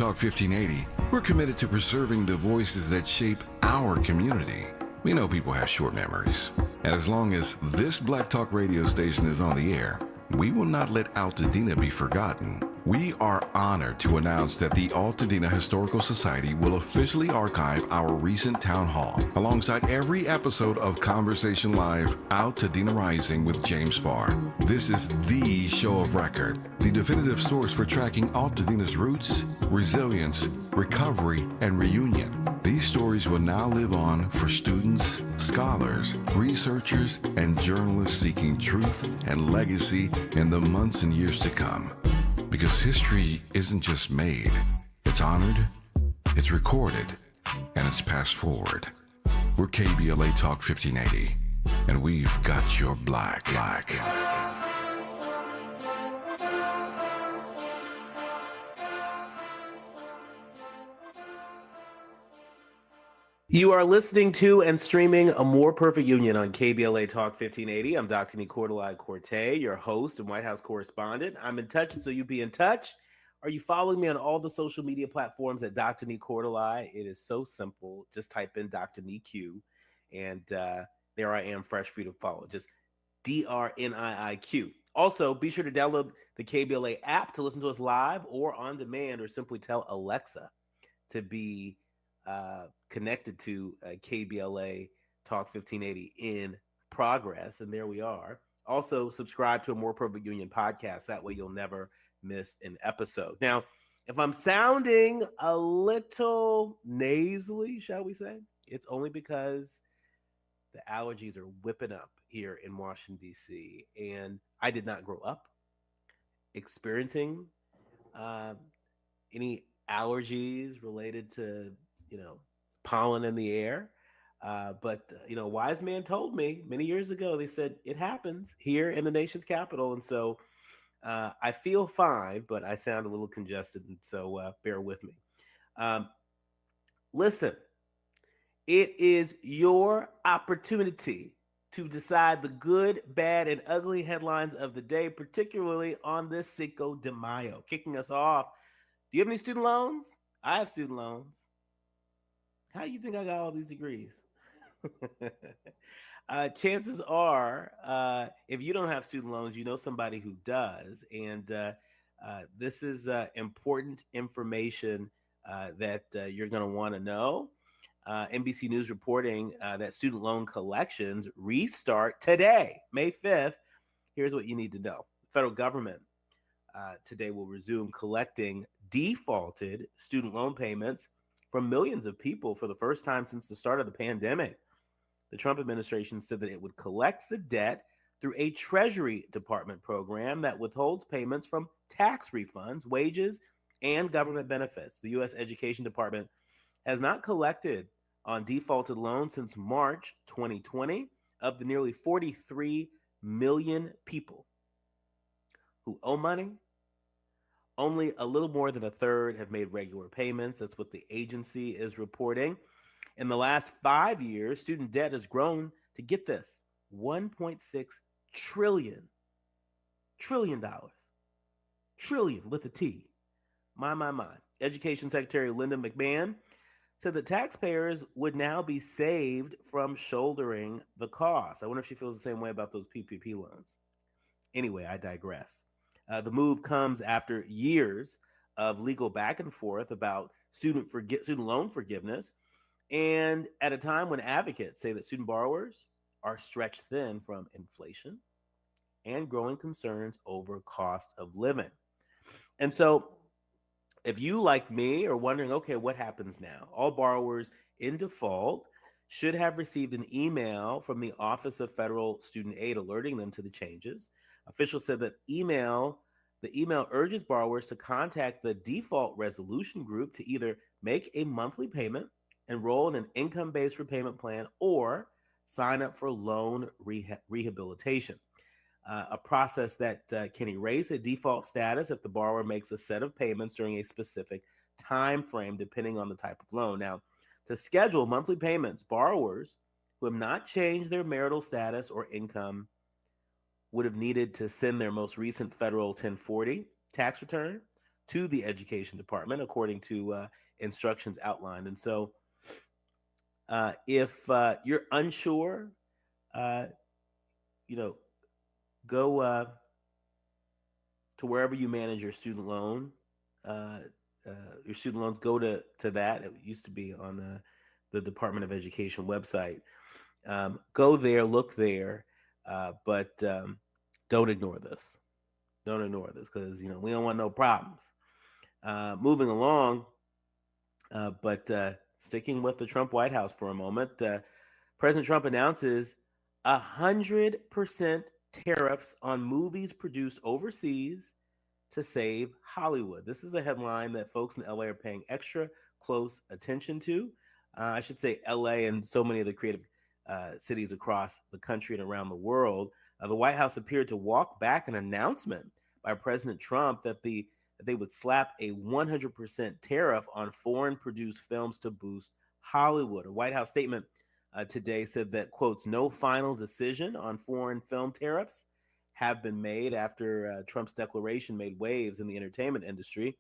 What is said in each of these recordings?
Talk 1580, we're committed to preserving the voices that shape our community. We know people have short memories, and as long as this Black Talk radio station is on the air, we will not let Altadena be forgotten. We are honored to announce that the Altadena Historical Society will officially archive our recent town hall alongside every episode of Conversation Live Altadena Rising with James Farr. This is the show of record, the definitive source for tracking Altadena's roots, resilience, recovery, and reunion. These stories will now live on for students, scholars, researchers, and journalists seeking truth and legacy in the months and years to come. Because history isn't just made, it's honored, it's recorded, and it's passed forward. We're KBLA Talk 1580, and we've got your black. You are listening to and streaming A More Perfect Union on KBLA Talk 1580. I'm Dr. Nii-Quartelai Quartey, your host and White House correspondent. I'm in touch, and so you be in touch. Are you following me on all the social media platforms at Dr. Nii-Quartelai? It is so simple. Just type in Dr. Nii-Q, and there I am, fresh for you to follow. Just DRNIIQ. Also, be sure to download the KBLA app to listen to us live or on demand, or simply tell Alexa to be connected to KBLA Talk 1580 in progress. And there we are. Also, subscribe to A More Perfect Union podcast. That way you'll never miss an episode. Now, if I'm sounding a little nasally, shall we say, it's only because the allergies are whipping up here in Washington, D.C. And I did not grow up experiencing any allergies related to pollen in the air. But a wise man told me many years ago, they said it happens here in the nation's capital. And so I feel fine, but I sound a little congested. And so bear with me. Listen, it is your opportunity to decide the good, bad, and ugly headlines of the day, particularly on this Cinco de Mayo. Kicking us off, do you have any student loans? I have student loans. How do you think I got all these degrees? Chances are, if you don't have student loans, you know somebody who does. And this is important information that you're going to want to know. NBC News reporting that student loan collections restart today, May 5th. Here's what you need to know. The federal government today will resume collecting defaulted student loan payments from millions of people for the first time since the start of the pandemic. The Trump administration said that it would collect the debt through a Treasury Department program that withholds payments from tax refunds, wages, and government benefits. The U.S. Education Department has not collected on defaulted loans since March 2020. Of the nearly 43 million people who owe money, only a little more than a third have made regular payments. That's what the agency is reporting. In the last 5 years, student debt has grown to, get this, $1.6 trillion. Trillion with a T. My. Education Secretary Linda McMahon said that taxpayers would now be saved from shouldering the cost. I wonder if she feels the same way about those PPP loans. Anyway, I digress. The move comes after years of legal back and forth about student loan forgiveness, and at a time when advocates say that student borrowers are stretched thin from inflation and growing concerns over cost of living. And so if you, like me, are wondering, okay, what happens now? All borrowers in default should have received an email from the Office of Federal Student Aid alerting them to the changes. Officials said that the email urges borrowers to contact the default resolution group to either make a monthly payment, enroll in an income-based repayment plan, or sign up for loan rehabilitation, a process that can erase a default status if the borrower makes a set of payments during a specific time frame, depending on the type of loan. Now, to schedule monthly payments, borrowers who have not changed their marital status or income would have needed to send their most recent federal 1040 tax return to the education department, according to instructions outlined. And so, if you're unsure, uh, you know, go to wherever you manage your student loan. Uh, your student loans, go to that. It used to be on the Department of Education website. Go there, look there, but don't ignore this. Don't ignore this, because we don't want no problems. Moving along, but sticking with the Trump White House for a moment, President Trump announces 100% tariffs on movies produced overseas to save Hollywood. This is a headline that folks in LA are paying extra close attention to. I should say LA and so many of the creative cities across the country and around the world. The White House appeared to walk back an announcement by President Trump that they would slap a 100% tariff on foreign produced films to boost Hollywood. A White House statement today said that, quotes, no final decision on foreign film tariffs have been made after Trump's declaration made waves in the entertainment industry.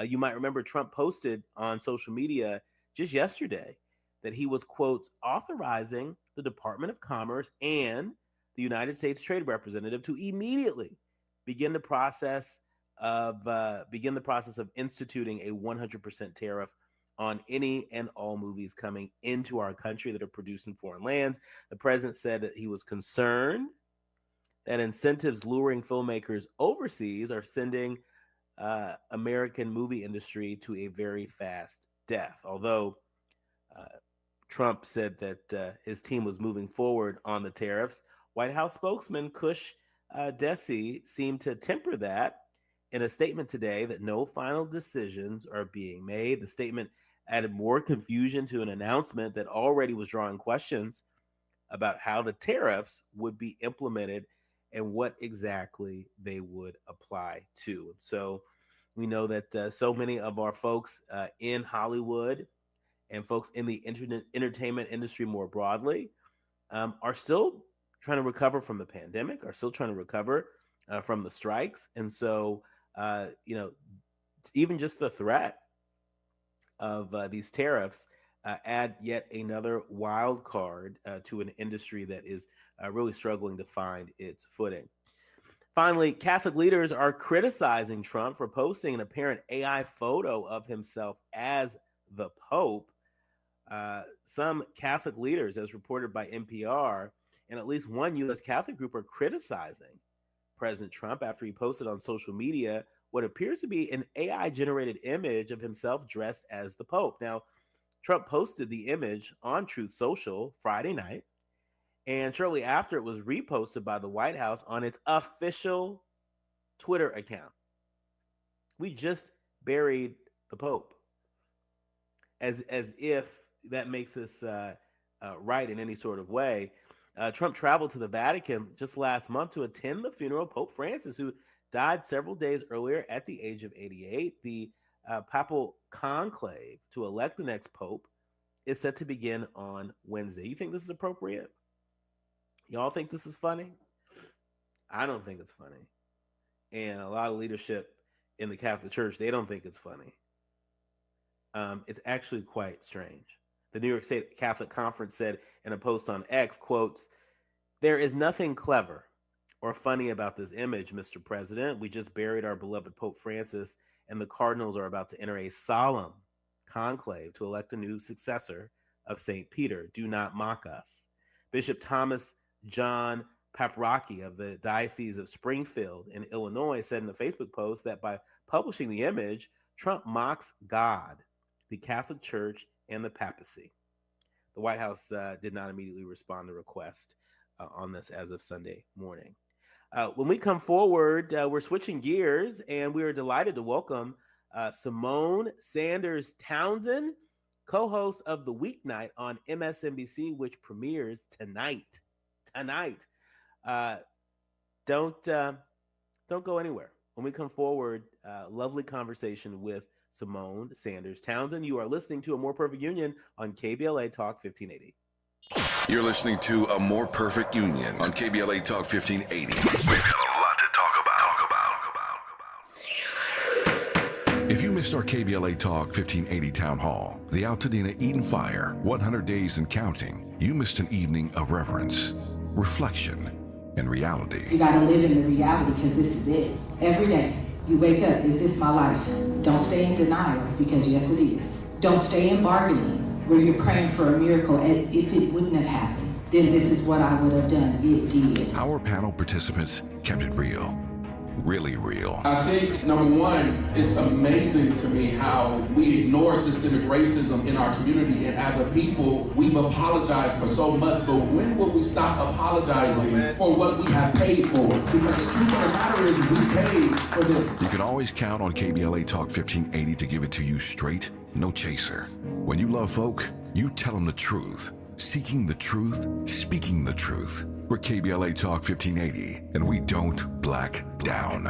You might remember Trump posted on social media just yesterday that he was, quote, authorizing the Department of Commerce and the United States Trade Representative to immediately begin the process of instituting a 100% tariff on any and all movies coming into our country that are produced in foreign lands. The president said that he was concerned that incentives luring filmmakers overseas are sending American movie industry to a very fast death. Although Trump said that his team was moving forward on the tariffs, White House spokesman Kush Desi seemed to temper that in a statement today that no final decisions are being made. The statement added more confusion to an announcement that already was drawing questions about how the tariffs would be implemented and what exactly they would apply to. And so we know that so many of our folks in Hollywood and folks in the entertainment industry more broadly are still trying to recover from the pandemic, are still trying to recover from the strikes. And so, even just the threat of these tariffs add yet another wild card to an industry that is really struggling to find its footing. Finally, Catholic leaders are criticizing Trump for posting an apparent AI photo of himself as the Pope. Some Catholic leaders, as reported by NPR, and at least one U.S. Catholic group, are criticizing President Trump after he posted on social media what appears to be an AI-generated image of himself dressed as the Pope. Now, Trump posted the image on Truth Social Friday night, and shortly after it was reposted by the White House on its official Twitter account. We just buried the Pope, as if that makes us right in any sort of way. Trump traveled to the Vatican just last month to attend the funeral of Pope Francis, who died several days earlier at the age of 88. The papal conclave to elect the next pope is set to begin on Wednesday. You think this is appropriate? Y'all think this is funny? I don't think it's funny. And a lot of leadership in the Catholic Church, they don't think it's funny. It's actually quite strange. The New York State Catholic Conference said in a post on X, quotes, "There is nothing clever or funny about this image, Mr. President. We just buried our beloved Pope Francis, and the cardinals are about to enter a solemn conclave to elect a new successor of St. Peter. Do not mock us." Bishop Thomas John Paprocki of the Diocese of Springfield in Illinois said in a Facebook post that by publishing the image, Trump mocks God, the Catholic Church, and the papacy. The White House did not immediately respond to request on this as of Sunday morning. When we come forward, we're switching gears, and we are delighted to welcome Simone Sanders Townsend, co-host of The Weeknight on MSNBC, which premieres tonight. Don't go anywhere. When we come forward, lovely conversation with Simone Sanders Townsend. You are listening to A More Perfect Union on KBLA Talk 1580. You're listening to A More Perfect Union on KBLA Talk 1580. We've got a lot to talk about. missed our KBLA Talk 1580 Town Hall, the Altadena Eden Fire, 100 Days and Counting, you missed an evening of reverence, reflection, and reality. You gotta live in the reality because this is it. Every day, you wake up, is this my life? Don't stay in denial because yes, it is. Don't stay in bargaining where you're praying for a miracle and if it wouldn't have happened, then this is what I would have done. It did. Our panel participants kept it real. Really real. I think, number one, it's amazing to me how we ignore systemic racism in our community, and as a people, we've apologized for so much, but when will we stop apologizing for what we have paid for? Because the truth of the matter is we paid for this. You can always count on KBLA Talk 1580 to give it to you straight, no chaser. When you love folk, you tell them the truth. Seeking the truth, speaking the truth. We're KBLA Talk 1580, and we don't black down.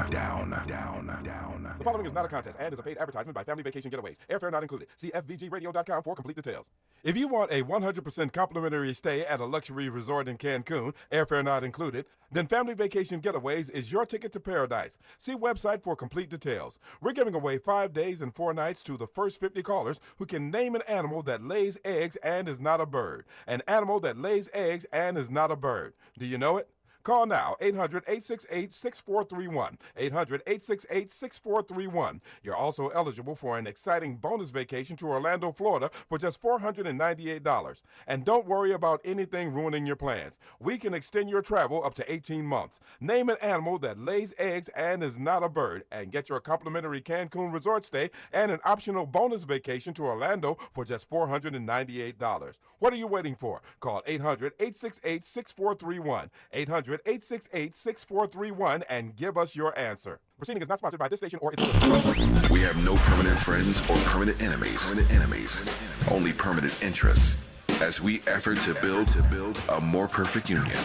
The following is not a contest and is a paid advertisement by Family Vacation Getaways. Airfare not included. See FVGradio.com for complete details. If you want a 100% complimentary stay at a luxury resort in Cancun, airfare not included, then Family Vacation Getaways is your ticket to paradise. See website for complete details. We're giving away 5 days and 4 nights to the first 50 callers who can name an animal that lays eggs and is not a bird. An animal that lays eggs and is not a bird. Do you know it? Call now, 800-868-6431, 800-868-6431. You're also eligible for an exciting bonus vacation to Orlando, Florida for just $498. And don't worry about anything ruining your plans. We can extend your travel up to 18 months. Name an animal that lays eggs and is not a bird, and get your complimentary Cancun resort stay and an optional bonus vacation to Orlando for just $498. What are you waiting for? Call 800-868-6431, 800-868-6431, and give us your answer. Proceeding is not sponsored by this station or its affiliates. We have no permanent friends or permanent enemies. Only permanent interests as we effort to build a more perfect union.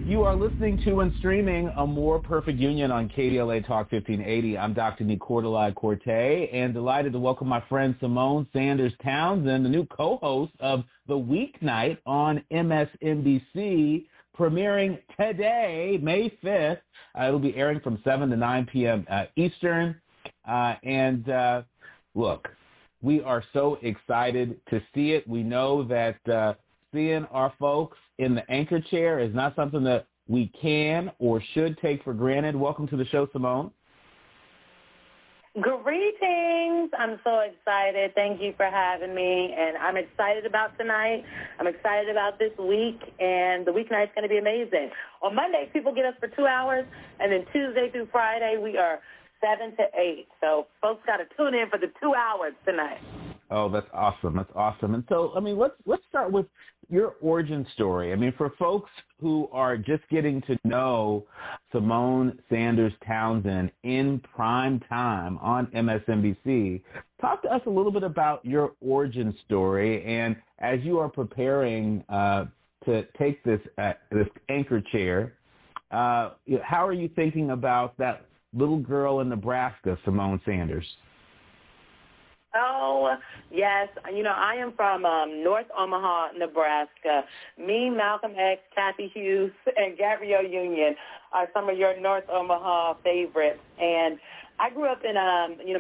You are listening to and streaming A More Perfect Union on KBLA Talk 1580. I'm Dr. Nii-Quartelai Quartey, and delighted to welcome my friend Simone Sanders Townsend, the new co-host of The Weeknight on MSNBC, premiering today, May 5th. It'll be airing from 7 to 9 p.m. Eastern. Look, we are so excited to see it. We know that seeing our folks in the anchor chair is not something that we can or should take for granted. Welcome to the show, Simone. Greetings. I'm so excited. Thank you for having me. And I'm excited about tonight. I'm excited about this week. And the weeknight's going to be amazing. On Mondays, people get us for 2 hours. And then Tuesday through Friday, we are 7 to 8. So folks got to tune in for the 2 hours tonight. Oh, that's awesome. That's awesome. And so, I mean, let's start with your origin story. I mean, for folks who are just getting to know Simone Sanders Townsend in prime time on MSNBC, talk to us a little bit about your origin story. And as you are preparing to take this anchor chair, how are you thinking about that little girl in Nebraska, Simone Sanders? Oh, yes. You know, I am from North Omaha, Nebraska. Me, Malcolm X, Kathy Hughes, and Gabrielle Union are some of your North Omaha favorites. And I grew up in,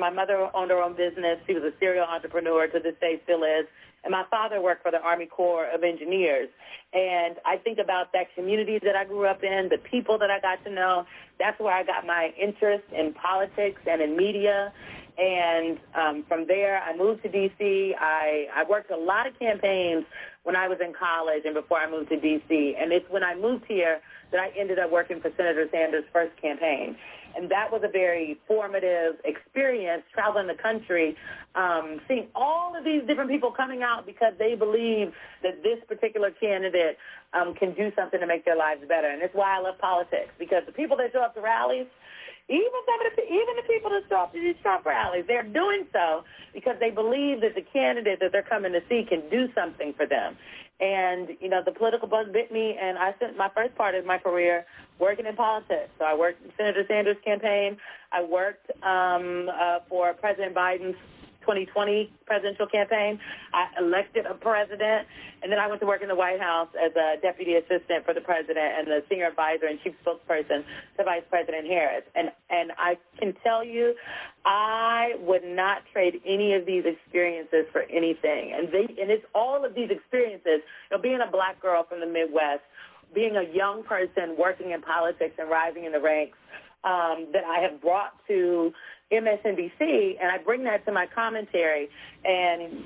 my mother owned her own business. She was a serial entrepreneur, to this day still is. And my father worked for the Army Corps of Engineers. And I think about that community that I grew up in, the people that I got to know. That's where I got my interest in politics and in media. And from there, I moved to D.C. I worked a lot of campaigns when I was in college and before I moved to D.C. And it's when I moved here that I ended up working for Senator Sanders' first campaign. And that was a very formative experience, traveling the country, seeing all of these different people coming out because they believe that this particular candidate can do something to make their lives better. And it's why I love politics, because the people that show up to rallies, even the people that show up to these Trump rallies, they're doing so because they believe that the candidate that they're coming to see can do something for them. And, you know, the political bug bit me, and I spent my first part of my career working in politics. So I worked in Senator Sanders' campaign. I worked for President Biden's 2020 presidential campaign. I elected a president, and then I went to work in the White House as a deputy assistant for the president and the senior advisor and chief spokesperson to Vice President Harris. And I can tell you, I would not trade any of these experiences for anything. And it's all of these experiences, being a black girl from the Midwest, being a young person working in politics and rising in the ranks, that I have brought to MSNBC, and I bring that to my commentary. And,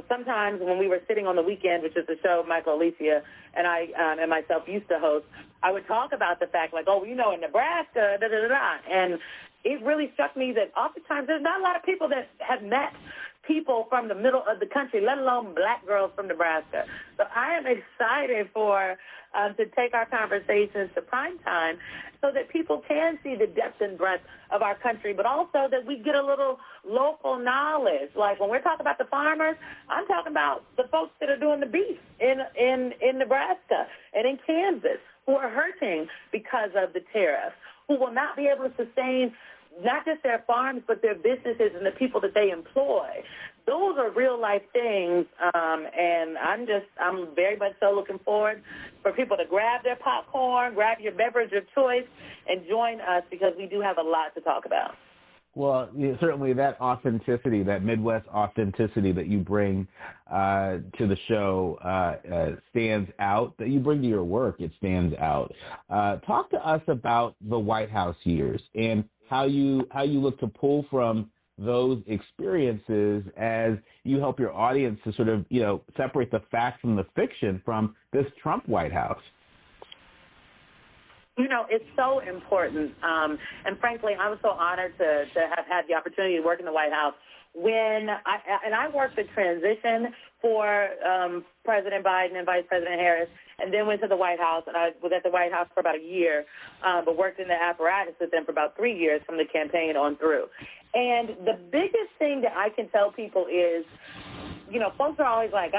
sometimes when we were sitting on The Weekend, which is the show Michael Alicia and I and myself used to host, I would talk about the fact, in Nebraska, da-da-da-da. And it really struck me that oftentimes there's not a lot of people that have met people from the middle of the country, let alone black girls from Nebraska. So I am excited to take our conversations to prime time so that people can see the depth and breadth of our country, but also that we get a little local knowledge. Like when we're talking about the farmers, I'm talking about the folks that are doing the beef in Nebraska and in Kansas who are hurting because of the tariffs, who will not be able to sustain not just their farms, but their businesses and the people that they employ. Those are real life things, and I'm very much so looking forward for people to grab their popcorn, grab your beverage of choice, and join us because we do have a lot to talk about. Well, certainly that authenticity, that Midwest authenticity that you bring to the show stands out, that you bring to your work, it stands out. Talk to us about the White House years and how you look to pull from those experiences as you help your audience to sort of, separate the facts from the fiction from this Trump White House. It's so important. And frankly, I was so honored to have had the opportunity to work in the White House when I worked the transition for President Biden and Vice President Harris, and then went to the White House, and I was at the White House for about a year, but worked in the apparatus with them for about 3 years from the campaign on through. And the biggest thing that I can tell people is, folks are always like,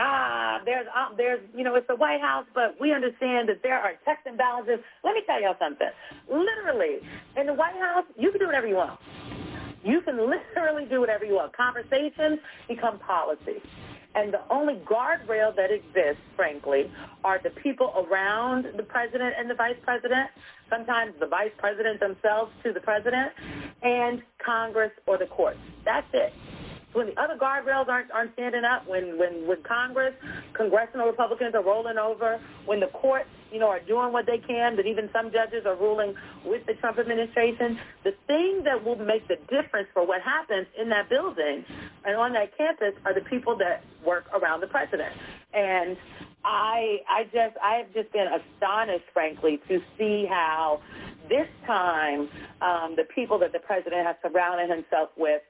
there's it's the White House, but we understand that there are checks and balances. Let me tell y'all something. Literally, in the White House, you can do whatever you want. You can literally do whatever you want. Conversations become policy. And the only guardrail that exists, frankly, are the people around the president and the vice president, sometimes the vice president themselves to the president, and Congress or the courts. That's it. When the other guardrails aren't standing up, when Congress, congressional Republicans are rolling over, when the courts, are doing what they can, but even some judges are ruling with the Trump administration, the thing that will make the difference for what happens in that building and on that campus are the people that work around the president. And I have just been astonished, frankly, to see how this time the people that the president has surrounded himself with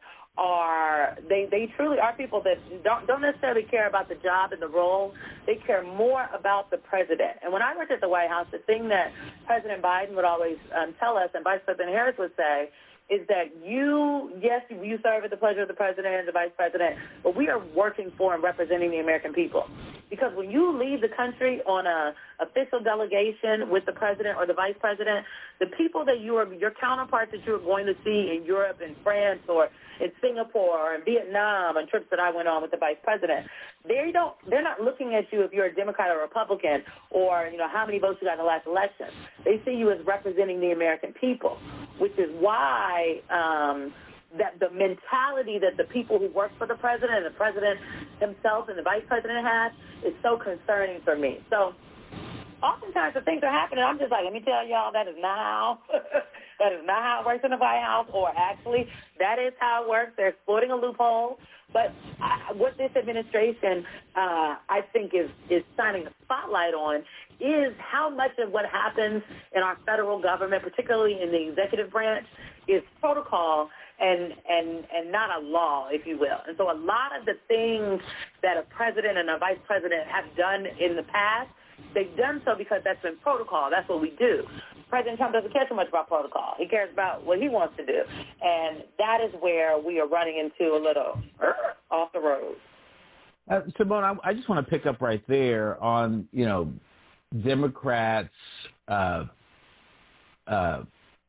they truly are people that don't necessarily care about the job and the role. They care more about the president. And when I worked at the White House, the thing that President Biden would always tell us, and Vice President Harris would say, is that you serve at the pleasure of the president and the vice president, but we are working for and representing the American people. Because when you leave the country on a official delegation with the president or the vice president, the people that your counterparts that you are going to see in Europe and France or in Singapore or in Vietnam on trips that I went on with the vice president, they're not looking at you if you're a Democrat or Republican or how many votes you got in the last election. They see you as representing the American people, which is why that the mentality that the people who work for the president and the president himself and the vice president have is so concerning for me. So oftentimes the things are happening, I'm just like, let me tell y'all, that is not how it works in the White House, or actually that is how it works. They're exploiting a loophole. But what this administration, I think, is shining a spotlight on is how much of what happens in our federal government, particularly in the executive branch, is protocol and not a law, if you will. And so a lot of the things that a president and a vice president have done in the past, they've done so because that's been protocol. That's what we do. President Trump doesn't care so much about protocol. He cares about what he wants to do. And that is where we are running into a little off the road. Simone, I just want to pick up right there on, Democrats'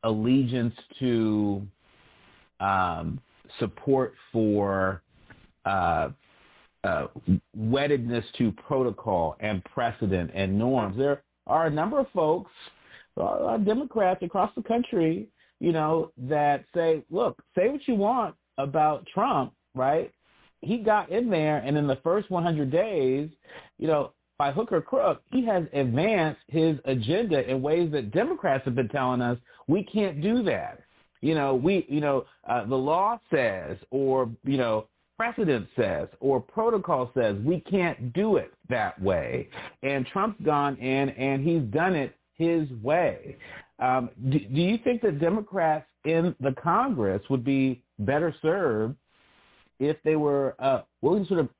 allegiance to support for weddedness to protocol and precedent and norms. There are a number of folks, Democrats across the country, that say, look, say what you want about Trump, right? He got in there, and in the first 100 days, by hook or crook, he has advanced his agenda in ways that Democrats have been telling us we can't do that. The law says, or, precedent says, or protocol says we can't do it that way. And Trump's gone in and he's done it his way. Do you think that Democrats in the Congress would be better served if they were willing to sort of,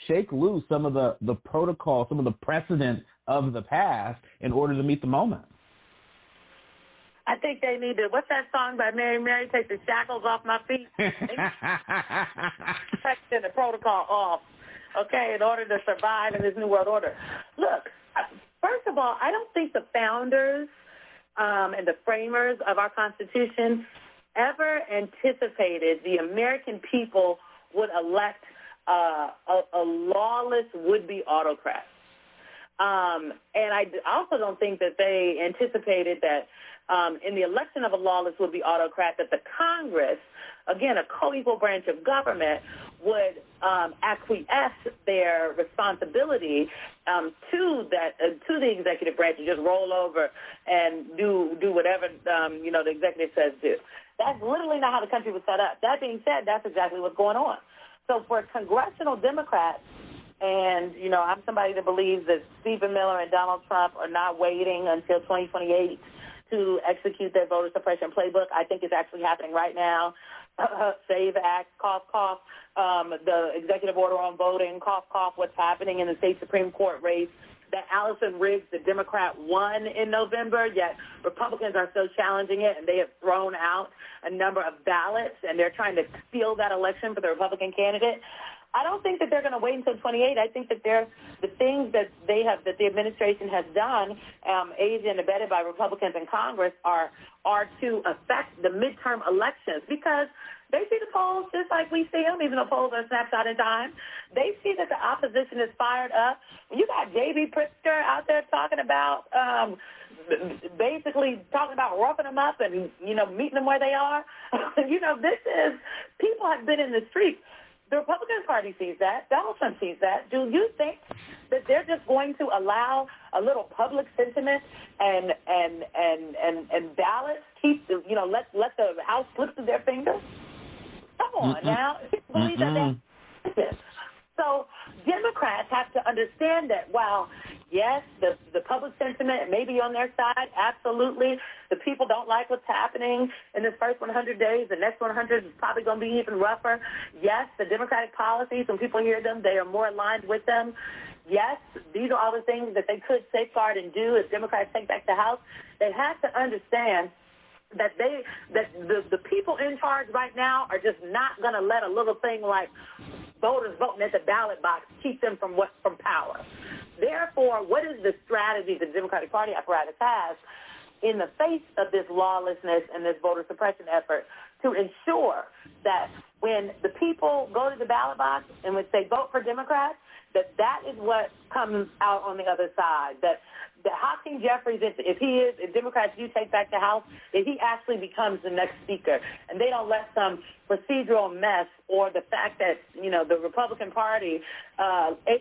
shake loose some of the protocol, some of the precedent of the past in order to meet the moment? I think they need to, what's that song by Mary Mary, take the shackles off my feet? Taking the protocol off, okay, in order to survive in this new world order. Look, first of all, I don't think the founders and the framers of our Constitution ever anticipated the American people would elect a lawless would-be autocrat. And I also don't think that they anticipated that in the election of a lawless would-be autocrat that the Congress, again, a co-equal branch of government, would acquiesce their responsibility to the executive branch and just roll over and do whatever the executive says do. That's literally not how the country was set up. That being said, that's exactly what's going on. So for congressional Democrats, and, I'm somebody that believes that Stephen Miller and Donald Trump are not waiting until 2028 to execute their voter suppression playbook. I think it's actually happening right now. SAVE Act, cough, cough, the executive order on voting, cough, cough, what's happening in the state Supreme Court race. That Allison Riggs, the Democrat, won in November, yet Republicans are still challenging it, and they have thrown out a number of ballots, and they're trying to steal that election for the Republican candidate. I don't think that they're going to wait until 28. I think that the things that the administration has done, aided and abetted by Republicans in Congress, are to affect the midterm elections, because they see the polls just like we see them, even though polls are snapshot in time. They see that the opposition is fired up. When you got J.B. Pritzker out there talking about, basically talking about roughing them up and, meeting them where they are, this is, people have been in the streets. The Republican Party sees that. Donald Trump sees that. Do you think that they're just going to allow a little public sentiment and ballots keep, let the House slip through their fingers? Come on now. Believe that. So Democrats have to understand that while, yes, the public sentiment may be on their side, absolutely. The people don't like what's happening in this first 100 days. The next 100 is probably going to be even rougher. Yes, the Democratic policies, when people hear them, they are more aligned with them. Yes, these are all the things that they could safeguard and do if Democrats take back the House. They have to understand that the people in charge right now are just not going to let a little thing like voters voting at the ballot box keep them from power. Therefore, what is the strategy the Democratic Party apparatus has in the face of this lawlessness and this voter suppression effort to ensure that when the people go to the ballot box and when they vote for Democrats, that is what comes out on the other side, that Hakeem Jeffries, if Democrats do take back the House, if he actually becomes the next speaker, and they don't let some procedural mess or the fact that, the Republican Party,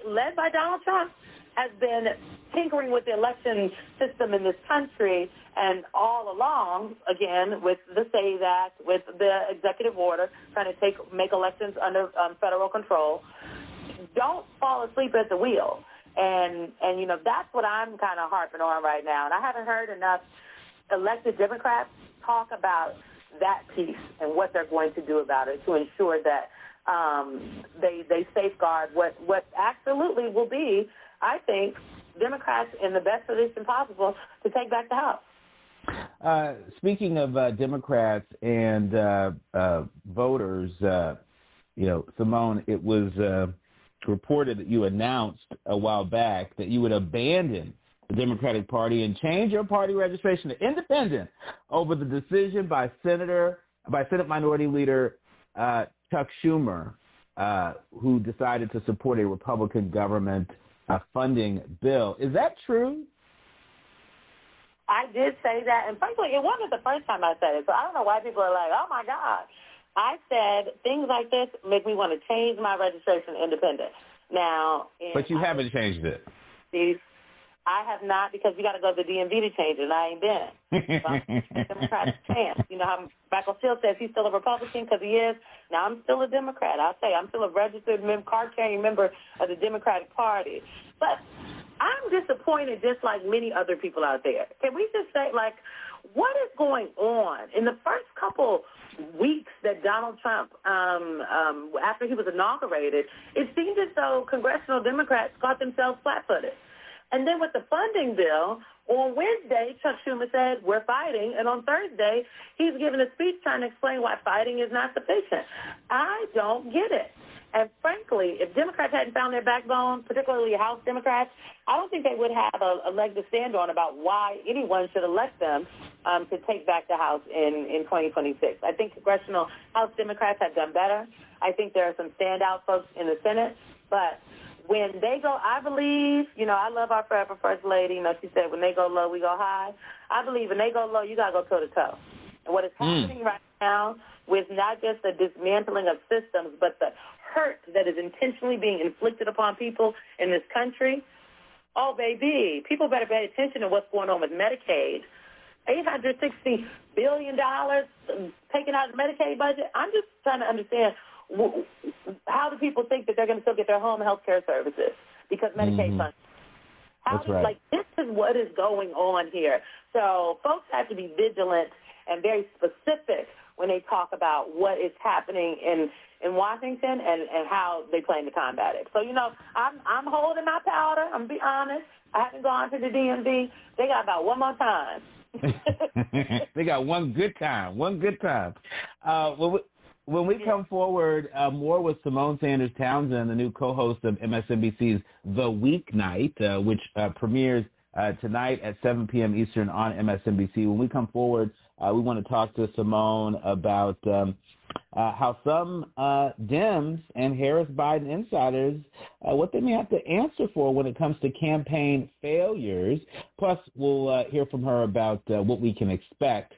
led by Donald Trump, has been tinkering with the election system in this country, and all along, again, with the SAVE Act, with the executive order, trying to make elections under federal control. Don't fall asleep at the wheel. And that's what I'm kind of harping on right now. And I haven't heard enough elected Democrats talk about that piece and what they're going to do about it to ensure that they safeguard what absolutely will be, I think, Democrats in the best position possible to take back the House. Speaking of Democrats and voters, Simone, it was reported that you announced a while back that you would abandon the Democratic Party and change your party registration to independent over the decision by Senate Minority Leader Chuck Schumer who decided to support a Republican government funding bill. Is that true? I did say that, and frankly, it wasn't the first time I said it, so I don't know why people are like, oh, my God. I said things like this make me want to change my registration to independent. Now, but you haven't changed it. I have not, because you got to go to the DMV to change it, and I ain't been. So I'm a Democratic chance. You know how Michael Steele says he's still a Republican because he is. Now, I'm still a Democrat. I'll say I'm still a registered card-carrying member of the Democratic Party. But I'm disappointed just like many other people out there. Can we just say, like, what is going on? In the first couple weeks that Donald Trump, after he was inaugurated, it seemed as though congressional Democrats caught themselves flat-footed. And then with the funding bill, on Wednesday, Chuck Schumer said, we're fighting. And on Thursday, he's giving a speech trying to explain why fighting is not sufficient. I don't get it. And frankly, if Democrats hadn't found their backbone, particularly House Democrats, I don't think they would have a leg to stand on about why anyone should elect them to take back the House in 2026. I think congressional House Democrats have done better. I think there are some standout folks in the Senate. But when they go, I believe, you know, I love our forever First Lady. You know, she said, when they go low, we go high. I believe when they go low, you got to go toe-to-toe. And what is happening right now with not just the dismantling of systems, but the hurt that is intentionally being inflicted upon people in this country, oh, baby, people better pay attention to what's going on with Medicaid. $860 billion taken out of the Medicaid budget. I'm just trying to understand, how do people think that they're going to still get their home health care services because Medicaid funds? That's right. Like, this is what is going on here. So folks have to be vigilant and very specific when they talk about what is happening in Washington and how they plan to combat it. So, you know, I'm holding my powder. I'm going to be honest. I haven't gone to the DMV. They got about one more time. They got one good time. When we come forward, more with Simone Sanders Townsend, the new co-host of MSNBC's The Weeknight, which premieres tonight at 7 p.m. Eastern on MSNBC. When we come forward, we want to talk to Simone about how some Dems and Harris Biden insiders, what they may have to answer for when it comes to campaign failures. Plus, we'll hear from her about what we can expect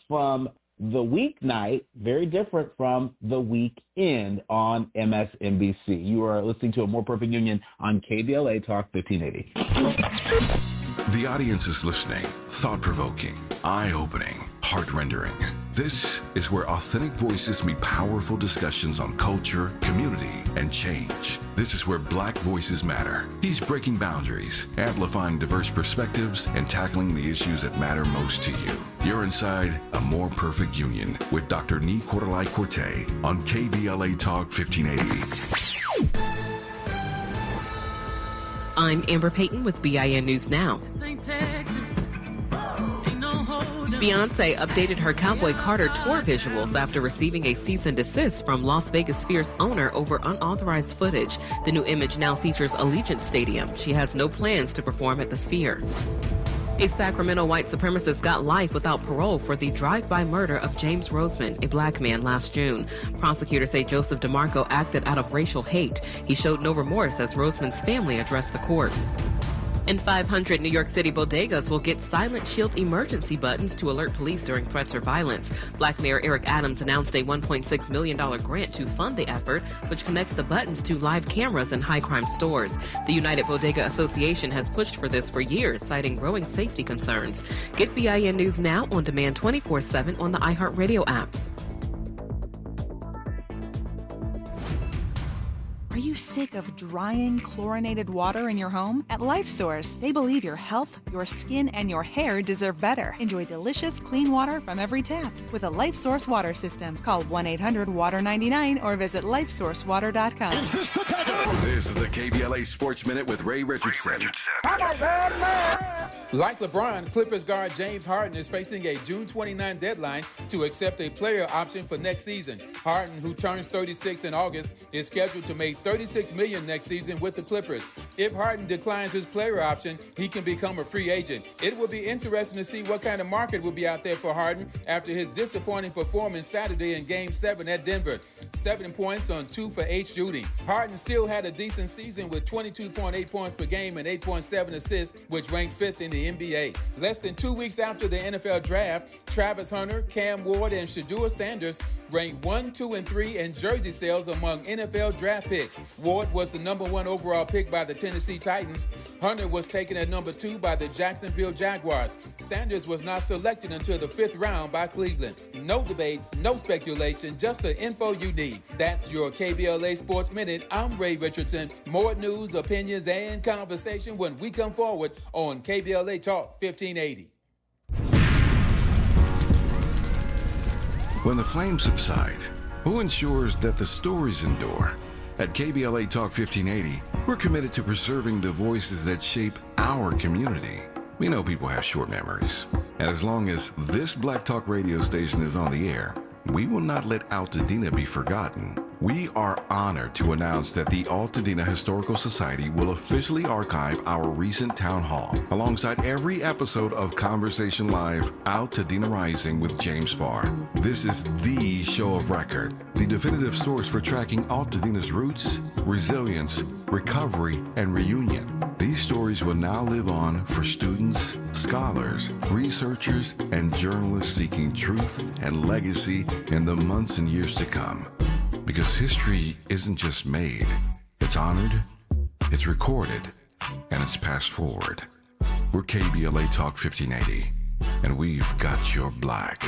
from The Weeknight, very different from The Weekend on MSNBC. You are listening to A More Perfect Union on KBLA Talk 1580. The audience is listening, thought-provoking, eye-opening, heart-rendering. This is where authentic voices meet powerful discussions on culture, community, and change. This is where Black voices matter. He's breaking boundaries, amplifying diverse perspectives, and tackling the issues that matter most to you. You're inside A More Perfect Union with Dr. Nii-Quartelai Quartey on KBLA Talk 1580. I'm Amber Payton with BIN News Now. Beyonce updated her Cowboy Carter tour visuals after receiving a cease and desist from Las Vegas Sphere's owner over unauthorized footage. The new image now features Allegiant Stadium. She has no plans to perform at the Sphere. A Sacramento white supremacist got life without parole for the drive-by murder of James Roseman, a black man, last June. Prosecutors say Joseph DeMarco acted out of racial hate. He showed no remorse as Roseman's family addressed the court. And 500 New York City bodegas will get Silent Shield emergency buttons to alert police during threats or violence. Black Mayor Eric Adams announced a $1.6 million grant to fund the effort, which connects the buttons to live cameras in high-crime stores. The United Bodega Association has pushed for this for years, citing growing safety concerns. Get BIN News Now on demand 24/7 on the iHeartRadio app. Are you sick of drying chlorinated water in your home? At LifeSource, they believe your health, your skin, and your hair deserve better. Enjoy delicious, clean water from every tap with a LifeSource water system. Call 1-800-WATER-99 or visit LifeSourceWater.com. This is the KBLA Sports Minute with Ray Richardson. Like LeBron, Clippers guard James Harden is facing a June 29 deadline to accept a player option for next season. Harden, who turns 36 in August, is scheduled to make $36 million next season with the Clippers. If Harden declines his player option, he can become a free agent. It will be interesting to see what kind of market will be out there for Harden after his disappointing performance Saturday in Game 7 at Denver. 7 points on 2 for 8 shooting. Harden still had a decent season with 22.8 points per game and 8.7 assists, which ranked 5th in the NBA. Less than 2 weeks after the NFL draft, Travis Hunter, Cam Ward, and Shedeur Sanders ranked 1, 2, and 3 in jersey sales among NFL draft picks. Ward was the number 1 overall pick by the Tennessee Titans. Hunter was taken at number 2 by the Jacksonville Jaguars. Sanders was not selected until the 5th round by Cleveland. No debates, no speculation, just the info you need. That's your KBLA Sports Minute. I'm Ray Richardson. More news, opinions, and conversation when we come forward on KBLA Talk 1580. When the flames subside, who ensures that the stories endure? At KBLA Talk 1580, we're committed to preserving the voices that shape our community. We know people have short memories, and as long as this Black Talk radio station is on the air, we will not let Altadena be forgotten. We are honored to announce that the Altadena Historical Society will officially archive our recent town hall alongside every episode of Conversation Live Altadena Rising with James Farr. This is the show of record, the definitive source for tracking Altadena's roots, resilience, recovery, and reunion. These stories will now live on for students, scholars, researchers, and journalists seeking truth and legacy in the months and years to come. Because history isn't just made, it's honored, it's recorded, and it's passed forward. We're KBLA Talk 1580, and we've got your black.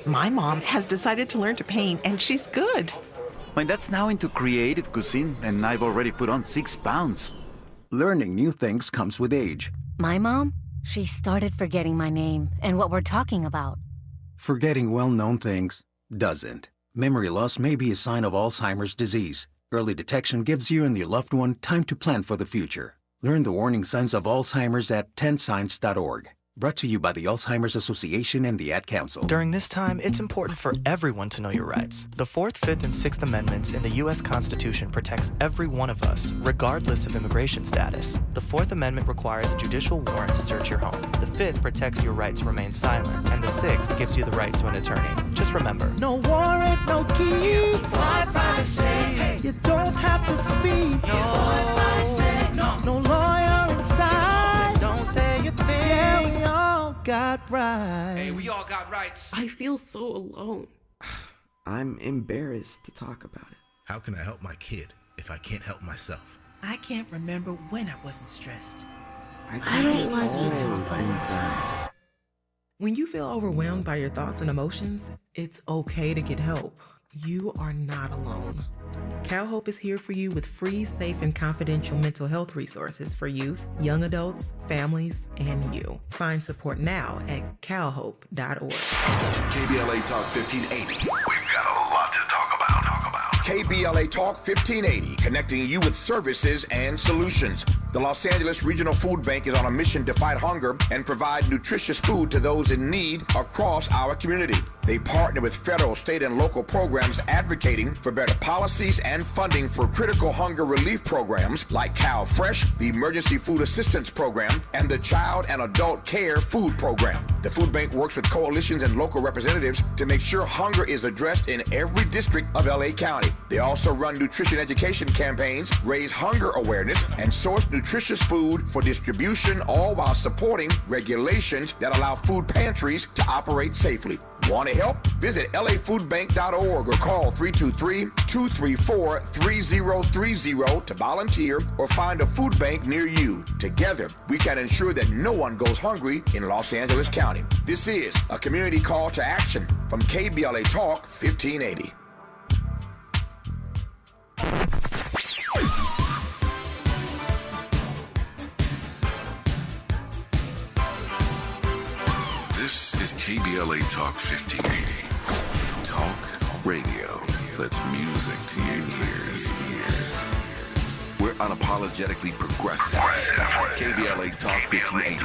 My mom has decided to learn to paint, and she's good. My dad's now into creative cuisine, and I've already put on 6 pounds. Learning new things comes with age. My mom, she started forgetting my name and what we're talking about. Forgetting well-known things doesn't. Memory loss may be a sign of Alzheimer's disease. Early detection gives you and your loved one time to plan for the future. Learn the warning signs of Alzheimer's at 10signs.org. Brought to you by the Alzheimer's Association and the Ad Council. During this time, it's important for everyone to know your rights. The 4th, 5th, and 6th Amendments in the U.S. Constitution protects every one of us, regardless of immigration status. The 4th Amendment requires a judicial warrant to search your home. The 5th protects your right to remain silent. And the 6th gives you the right to an attorney. Just remember. No warrant, no key. 556. You don't have to speak. No 556. No lawyer inside. Don't say a thing. Yeah, we all got rights. Hey, we all got rights. I feel so alone. I'm embarrassed to talk about it. How can I help my kid if I can't help myself? I can't remember when I wasn't stressed. I don't like it inside. When you feel overwhelmed by your thoughts and emotions, it's okay to get help. You are not alone. CalHope is here for you with free, safe, and confidential mental health resources for youth, young adults, families, and you. Find support now at calhope.org. KBLA Talk 1580. We've got a lot to talk about. KBLA Talk 1580, connecting you with services and solutions. The Los Angeles Regional Food Bank is on a mission to fight hunger and provide nutritious food to those in need across our community. They partner with federal, state, and local programs advocating for better policies and funding for critical hunger relief programs like Cal Fresh, the Emergency Food Assistance Program, and the Child and Adult Care Food Program. The food bank works with coalitions and local representatives to make sure hunger is addressed in every district of LA County. They also run nutrition education campaigns, raise hunger awareness, and source nutritious food for distribution, all while supporting regulations that allow food pantries to operate safely. Want to help? Visit lafoodbank.org or call 323-234-3030 to volunteer or find a food bank near you. Together, we can ensure that no one goes hungry in Los Angeles County. This is a community call to action from KBLA Talk 1580. This is KBLA Talk 1580. Talk Radio. That's music to your ears. We're unapologetically progressive. KBLA Talk 1580.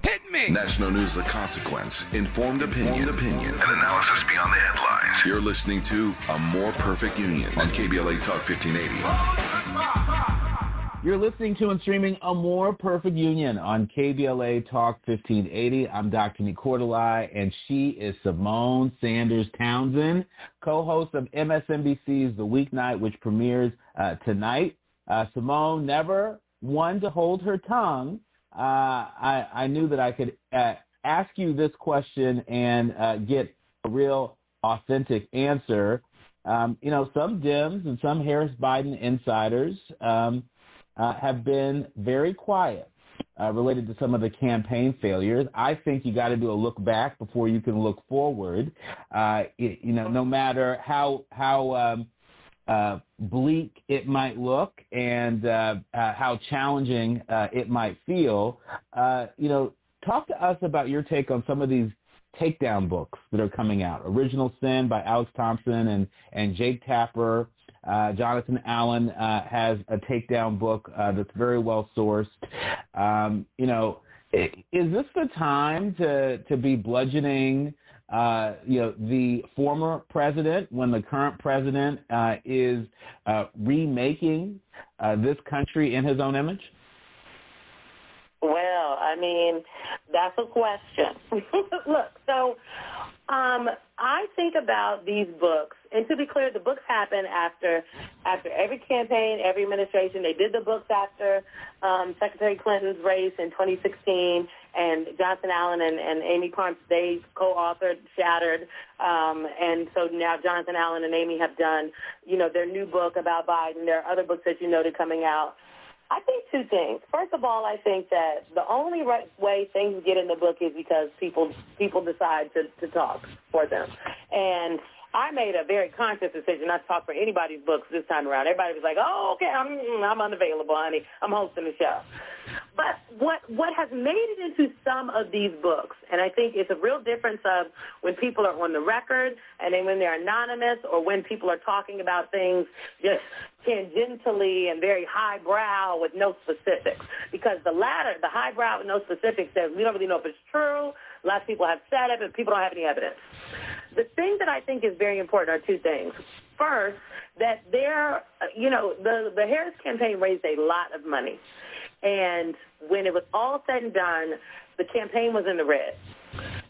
Hit me! National news of consequence, informed opinion, and analysis beyond the headlines. You're listening to A More Perfect Union on KBLA Talk 1580. You're listening to and streaming A More Perfect Union on KBLA Talk 1580. I'm Dr. Nii-Quartelai, and she is Simone Sanders Townsend, co-host of MSNBC's The Weeknight, which premieres tonight. Simone, never one to hold her tongue. I knew that I could ask you this question and get a real authentic answer. Some Dems and some Harris-Biden insiders have been very quiet related to some of the campaign failures. I think you got to do a look back before you can look forward. No matter how bleak it might look and how challenging it might feel. Talk to us about your take on some of these takedown books that are coming out. Original Sin by Alex Thompson and Jake Tapper. Jonathan Allen has a takedown book that's very well sourced. Is this the time to be bludgeoning the former president when the current president is remaking this country in his own image? Well, that's a question. Look, so I think about these books, and to be clear, the books happen after every campaign, every administration. They did the books after Secretary Clinton's race in 2016, and Jonathan Allen and Amy Parms, they co-authored Shattered, and so now Jonathan Allen and Amy have done, their new book about Biden. There are other books that you noted coming out. I think two things. First of all, I think that the only way things get in the book is because people decide to talk for them. And I made a very conscious decision not to talk for anybody's books this time around. Everybody was like, oh, okay, I'm unavailable, honey. I'm hosting the show. But what has made it into some of these books, and I think it's a real difference of when people are on the record and then when they're anonymous, or when people are talking about things just tangentially and very highbrow with no specifics. Because the latter, the highbrow with no specifics, says we don't really know if it's true. Lots of people have said it, but people don't have any evidence. The thing that I think is very important are two things. First, that the Harris campaign raised a lot of money. And when it was all said and done, the campaign was in the red.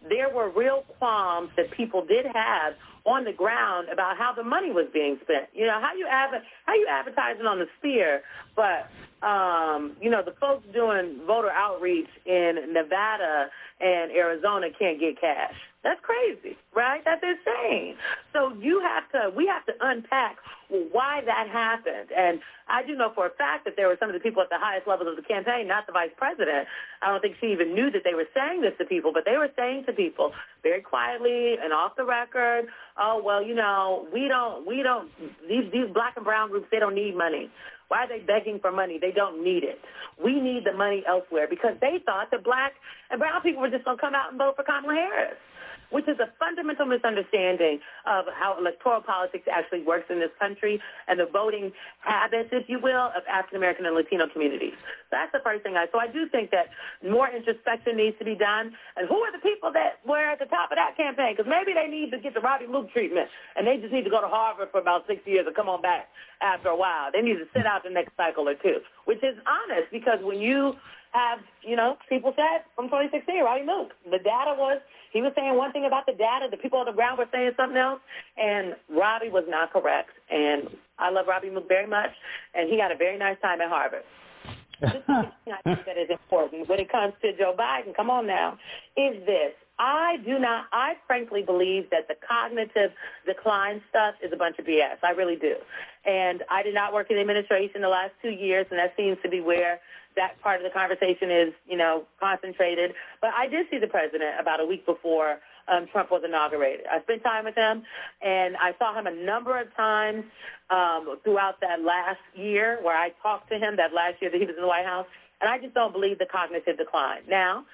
There were real qualms that people did have on the ground about how the money was being spent. How you advertising on the sphere, but the folks doing voter outreach in Nevada and Arizona can't get cash. That's crazy, right? That's insane. So we have to unpack why that happened. And I do know for a fact that there were some of the people at the highest levels of the campaign, not the vice president. I don't think she even knew that they were saying this to people, but they were saying to people very quietly and off the record, oh, well, we don't, these black and brown groups, they don't need money. Why are they begging for money? They don't need it. We need the money elsewhere, because they thought that black and brown people were just going to come out and vote for Kamala Harris, which is a fundamental misunderstanding of how electoral politics actually works in this country and the voting habits, if you will, of African-American and Latino communities. That's the first thing. So I do think that more introspection needs to be done. And who are the people that were at the top of that campaign? Because maybe they need to get the Robbie Luke treatment, and they just need to go to Harvard for about 6 years and come on back after a while. They need to sit out the next cycle or two, which is honest, because when you have, people said from 2016, Robbie Luke, the data was, he was saying one thing about the data, the people on the ground were saying something else, and Robbie was not correct. And I love Robbie Luke very much, and he had a very nice time at Harvard. This is thing I think that is important when it comes to Joe Biden, come on now, is this. I frankly believe that the cognitive decline stuff is a bunch of BS. I really do. And I did not work in the administration the last 2 years, and that seems to be where that part of the conversation is, concentrated. But I did see the president about a week before Trump was inaugurated. I spent time with him, and I saw him a number of times throughout that last year where I talked to him, that last year that he was in the White House, and I just don't believe the cognitive decline. Now,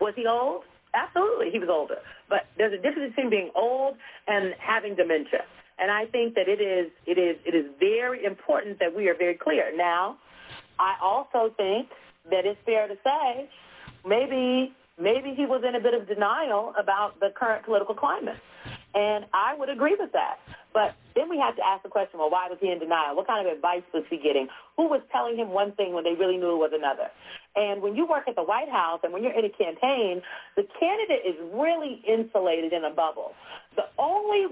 was he old? Absolutely, he was older. But there's a difference between being old and having dementia. And I think that it is very important that we are very clear. Now, I also think that it's fair to say maybe he was in a bit of denial about the current political climate. And I would agree with that. But then we have to ask the question, well, why was he in denial? What kind of advice was he getting? Who was telling him one thing when they really knew it was another? And when you work at the White House and when you're in a campaign, the candidate is really insulated in a bubble. The only,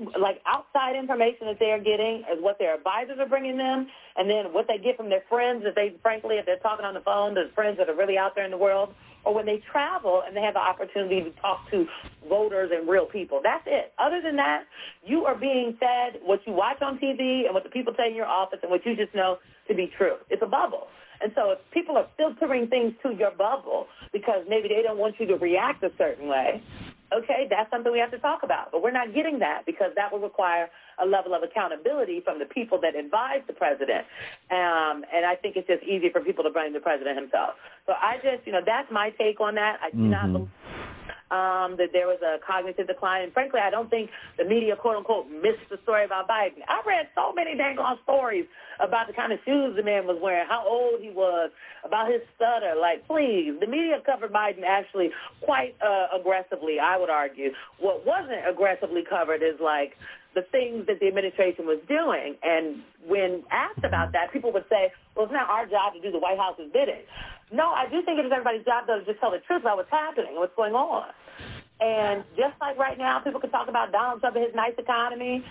outside information that they're getting is what their advisors are bringing them, and then what they get from their friends that they, frankly, if they're talking on the phone, the friends that are really out there in the world, or when they travel and they have the opportunity to talk to voters and real people. That's it. Other than that, you are being fed what you watch on TV and what the people tell you in your office and what you just know to be true. It's a bubble. And so if people are filtering things to your bubble because maybe they don't want you to react a certain way, okay, that's something we have to talk about. But we're not getting that because that will require a level of accountability from the people that advise the president. And I think it's just easy for people to blame the president himself. So I just, that's my take on that. I do not believe that there was a cognitive decline. And frankly, I don't think the media, quote unquote, missed the story about Biden. I read so many dang on stories about the kind of shoes the man was wearing, how old he was, about his stutter. Like, please, the media covered Biden actually quite aggressively, I would argue. What wasn't aggressively covered is the things that the administration was doing. And when asked about that, people would say, well, it's not our job to do the White House's bidding. No, I do think it is everybody's job, though, to just tell the truth about what's happening and what's going on. And just like right now, people can talk about Donald Trump and his nice economy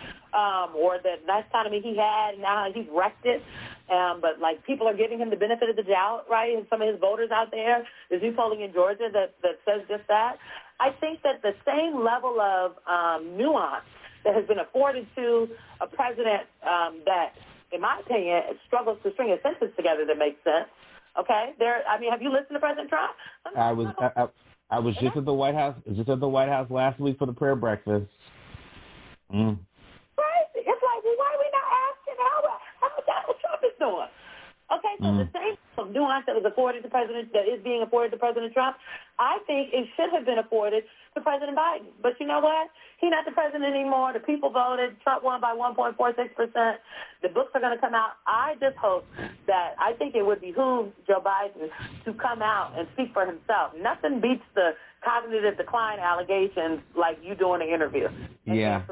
or the nice economy he had, and now he's wrecked it. But, people are giving him the benefit of the doubt, right, and some of his voters out there. There's new polling in Georgia that says just that. I think that the same level of nuance that has been afforded to a president that, in my opinion, struggles to string a sentence together that makes sense. Okay, have you listened to President Trump? I was just at the White House. Last week for the prayer breakfast. Right? It's like, well, why are we not asking how Donald Trump is doing? Okay, so the same nuance that is being afforded to President Trump, I think it should have been afforded to President Biden. But you know what? He's not the president anymore. The people voted. Trump won by 1.46%. The books are going to come out. I just hope that I think it would behoove Joe Biden to come out and speak for himself. Nothing beats the cognitive decline allegations like you doing an interview. Yeah.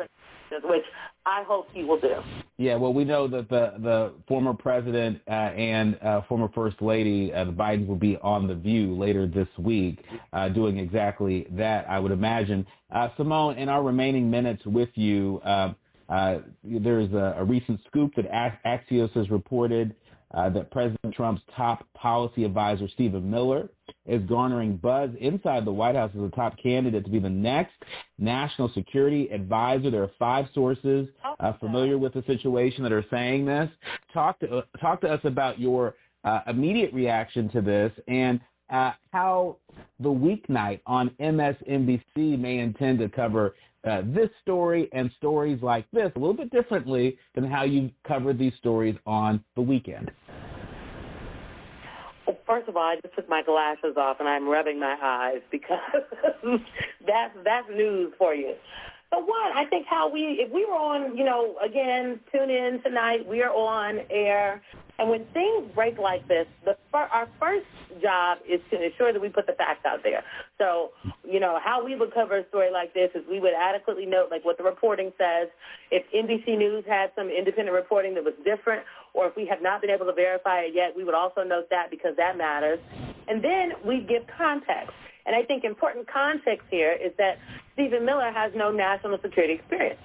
Which I hope he will do. Yeah, well, we know that the former president and former first lady, the Bidens, will be on The View later this week doing exactly that, I would imagine. Simone, in our remaining minutes with you, there's a recent scoop that Axios has reported that President Trump's top policy advisor, Stephen Miller, is garnering buzz inside the White House as a top candidate to be the next national security advisor. There are 5 sources familiar with the situation that are saying this. Talk to us about your immediate reaction to this and how the weeknight on MSNBC may intend to cover this story and stories like this a little bit differently than how you covered these stories on the weekend. Well, first of all, I just took my glasses off and I'm rubbing my eyes because that's news for you. So one, I think if we were on, again, tune in tonight, we are on air. And when things break like this, our first job is to ensure that we put the facts out there. So, how we would cover a story like this is we would adequately note, what the reporting says. If NBC News had some independent reporting that was different, or if we have not been able to verify it yet, we would also note that because that matters. And then we give context. And I think important context here is that Stephen Miller has no national security experience.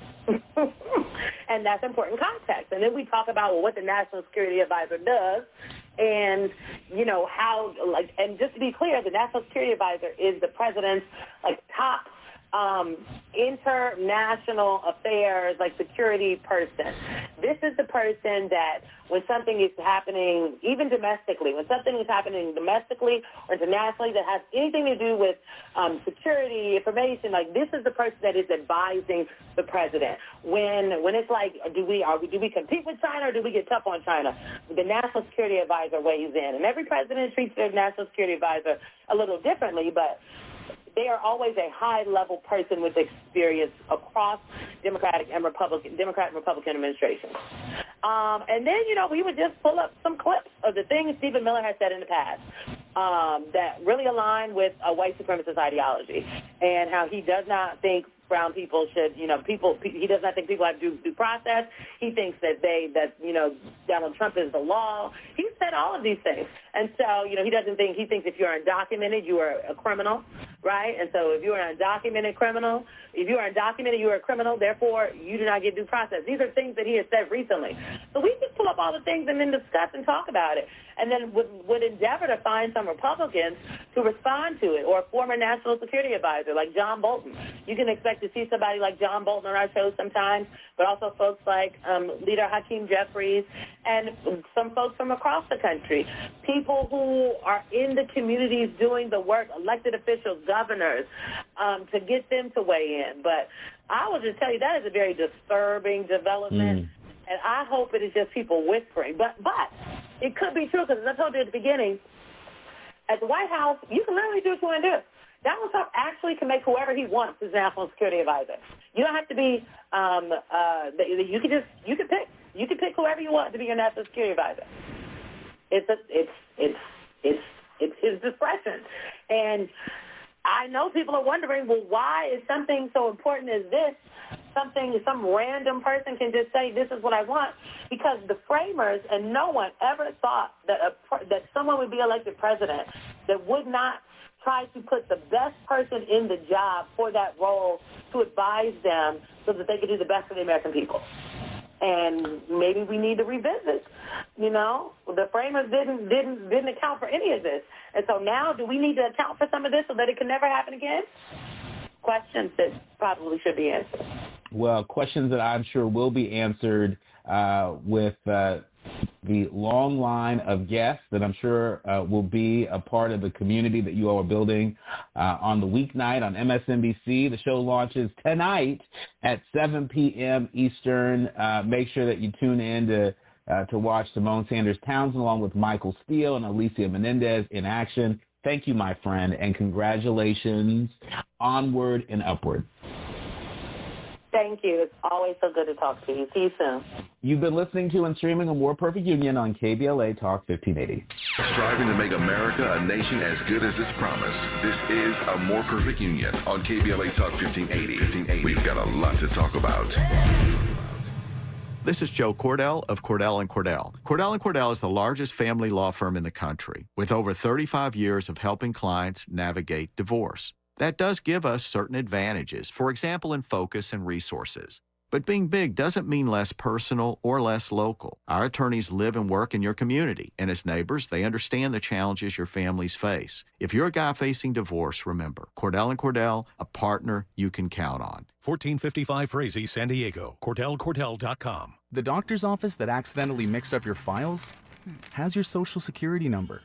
And that's important context. And then we talk about what the national security advisor does and, how, and just to be clear, the national security advisor is the president's, top international affairs, security person. This is the person that when something is happening, even domestically, when something is happening domestically or internationally that has anything to do with security information, this is the person that is advising the president. When it's do we compete with China or do we get tough on China? The national security advisor weighs in, and every president treats their national security advisor a little differently, but they are always a high-level person with experience across Democrat and Republican administrations. And then, we would just pull up some clips of the things Stephen Miller has said in the past that really align with a white supremacist ideology, and how he does not think brown people should, he does not think people have due process. He thinks that Donald Trump is the law. He said all of these things. And so, he thinks if you're undocumented, you are a criminal, right? And so if you're an undocumented criminal, you are a criminal, therefore you do not get due process. These are things that he has said recently. So we just pull up all the things and then discuss and talk about it. And then would endeavor to find some Republicans to respond to it, or a former national security advisor like John Bolton. You can expect to see somebody like John Bolton on our show sometimes, but also folks like Leader Hakeem Jeffries and some folks from across the country, people who are in the communities doing the work, elected officials, governors, to get them to weigh in. But I will just tell you, that is a very disturbing development. And I hope it is just people whispering. But it could be true, because as I told you at the beginning, at the White House, you can literally do what you want to do. Donald Trump actually can make whoever he wants his national security advisor. You don't have to be. You can pick. You can pick whoever you want to be your national security advisor. It's his discretion. And I know people are wondering, well, why is something so important as this some random person can just say, this is what I want? Because the framers and no one ever thought that someone would be elected president that would not try to put the best person in the job for that role to advise them so that they could do the best for the American people. And maybe we need to revisit. The framers didn't account for any of this. And so now, do we need to account for some of this so that it can never happen again? Questions that probably should be answered. Well, questions that I'm sure will be answered with the long line of guests that I'm sure will be a part of the community that you all are building on the weeknight on MSNBC. The show launches tonight at 7 p.m. Eastern. Make sure that you tune in to watch Simone Sanders Townsend along with Michael Steele and Alicia Menendez in action. Thank you, my friend, and congratulations. Onward and upward. Thank you. It's always so good to talk to you. See you soon. You've been listening to and streaming A More Perfect Union on KBLA Talk 1580. Striving to make America a nation as good as its promise. This is A More Perfect Union on KBLA Talk 1580. We've got a lot to talk about. This is Joe Cordell of Cordell & Cordell. Cordell & Cordell is the largest family law firm in the country, with over 35 years of helping clients navigate divorce. That does give us certain advantages, for example, in focus and resources. But being big doesn't mean less personal or less local. Our attorneys live and work in your community, and as neighbors, they understand the challenges your families face. If you're a guy facing divorce, remember, Cordell & Cordell, a partner you can count on. 1455 Frazee, San Diego. CordellCordell.com. The doctor's office that accidentally mixed up your files has your social security number.